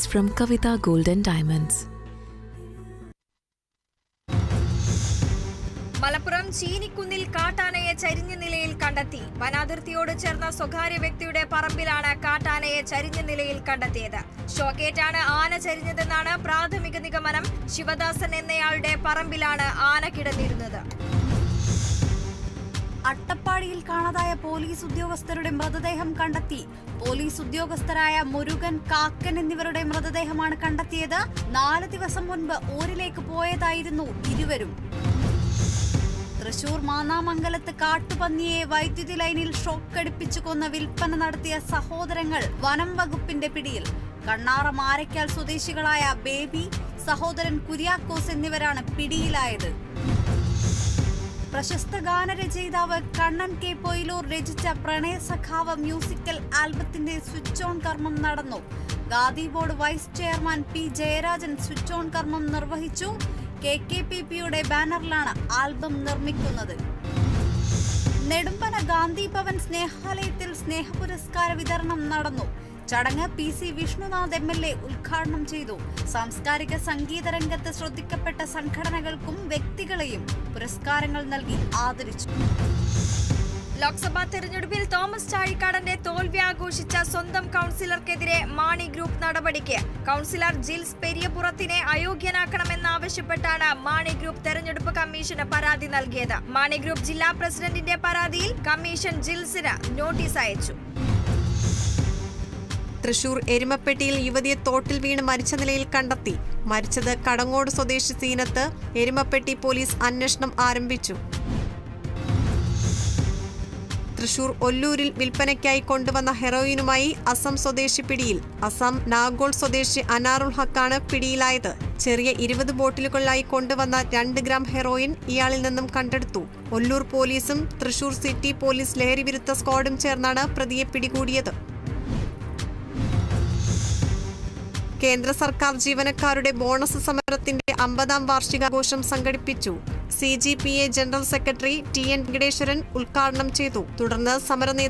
from Kavita Gold and Diamonds. Malappuram ചീനിക്കുന്നിൽ കാട്ടാനയെ ചരിഞ്ഞ നിലയിൽ കണ്ടെത്തി. വനാതിർത്തിയോട് ചേർന്ന സ്വകാര്യ വ്യക്തിയുടെ പറമ്പിലാണ് കാട്ടാനയെ ചരിഞ്ഞ നിലയിൽ കണ്ടെത്തിയത്. ഷോക്കേറ്റാണ് ആന ചരിഞ്ഞതെന്നാണ് പ്രാഥമിക നിഗമനം. ശിവദാസൻ എന്നയാളുടെ പറമ്പിലാണ് ആന കിടന്നിരുന്നത്. അട്ടപ്പാടിയിൽ കാണാതായ പോലീസ് ഉദ്യോഗസ്ഥരുടെ മൃതദേഹം കണ്ടെത്തി. പോലീസ് ഉദ്യോഗസ്ഥരായ മുരുകൻ, കാക്കൻ എന്നിവരുടെ മൃതദേഹമാണ് കണ്ടെത്തിയത്. 4 ദിവസം മുൻപ് ഊരിലേക്ക് പോയതായിരുന്നു ഇരുവരും. തൃശൂർ മാന്നാമംഗലത്ത് കാട്ടുപന്നിയെ വൈദ്യുതി ലൈനിൽ ഷോക്കടിപ്പിച്ചു കൊന്ന വിൽപ്പന നടത്തിയ സഹോദരങ്ങൾ വനം വകുപ്പിന്റെ പിടിയിൽ. കണ്ണാറ മാരയ്ക്കാൽ സ്വദേശികളായ ബേബി, സഹോദരൻ കുര്യാക്കോസ് എന്നിവരാണ് പിടിയിലായത്. പ്രശസ്ത ഗാനരചയിതാവ് കണ്ണൻ കെ പൊയിലൂർ രചിച്ച പ്രണയ സഖാവ് മ്യൂസിക്കൽ ആൽബത്തിന്റെ സ്വിച്ച് ഓൺ കർമ്മം നടന്നു. Khadi board vice chairman P Jayarajan switch on കർമ്മം നിർവഹിച്ചു. KKPP-യുടെ ബാനറിലാണ് ആൽബം നിർമ്മിക്കുന്നത്. നെടുമ്പന ഗാന്ധി ഭവൻ സ്നേഹാലയത്തിൽ സ്നേഹപുരസ്കാര വിതരണം നടന്നു. ചടങ്ങ് PC വിഷ്ണുനാഥ് MLA ഉദ്ഘാടനം ചെയ്തു. സാംസ്കാരിക സംഗീത രംഗത്ത് ശ്രദ്ധിക്കപ്പെട്ട സംഘടനകൾക്കും വ്യക്തികളെയും പുരസ്കാരങ്ങൾ നൽകി ആദരിച്ചു. ലോക്സഭാ തെരഞ്ഞെടുപ്പിൽ തോമസ് ചാഴിക്കാടന്റെ തോൽവി ആഘോഷിച്ച സ്വന്തം കൗൺസിലർക്കെതിരെ മാണി ഗ്രൂപ്പ് നടപടിക്ക്. കൗൺസിലർ ജിൽസ് പെരിയപുറത്തിനെ അയോഗ്യനാക്കണമെന്നാവശ്യപ്പെട്ടാണ് മാണി ഗ്രൂപ്പ് തെരഞ്ഞെടുപ്പ് കമ്മീഷന് പരാതി നൽകിയത്. മാണി ഗ്രൂപ്പ് ജില്ലാ പ്രസിഡന്റിന്റെ പരാതിയിൽ കമ്മീഷൻ ജിൽസിന് നോട്ടീസ് അയച്ചു. തൃശൂർ എരുമപ്പെട്ടിയിൽ യുവതിയെ തോട്ടിൽ വീണ് മരിച്ച നിലയിൽ കണ്ടെത്തി. മരിച്ചത് കടങ്ങോട് സ്വദേശി സീനത്ത്. എരുമപ്പെട്ടി പോലീസ് അന്വേഷണം ആരംഭിച്ചു. തൃശൂർ ഒല്ലൂരിൽ വിൽപ്പനയ്ക്കായി കൊണ്ടുവന്ന ഹെറോയിനുമായി അസം സ്വദേശി പിടിയിൽ. അസം നാഗോൾ സ്വദേശി അനാറുൽ ഹക്കാണ് പിടിയിലായത്. ചെറിയ 20 ബോട്ടിലുകളിലായി കൊണ്ടുവന്ന 2 ഗ്രാം ഹെറോയിൻ ഇയാളിൽ നിന്നും കണ്ടെടുത്തു. ഒല്ലൂർ പോലീസും തൃശൂർ സിറ്റി പോലീസ് ലഹരി വിരുദ്ധ സ്ക്വാഡും ചേർന്നാണ് പ്രതിയെ പിടികൂടിയത്. കേന്ദ്ര സർക്കാർ ജീവനക്കാരുടെ ബോണസ് സമരത്തിന്റെ 50ാം വാർഷികാഘോഷം സംഘടിപ്പിച്ചു. CGPA general secretary TN Venkateswaran ഉദ്ഘാടനം ചെയ്തു. തുടർന്ന് സമര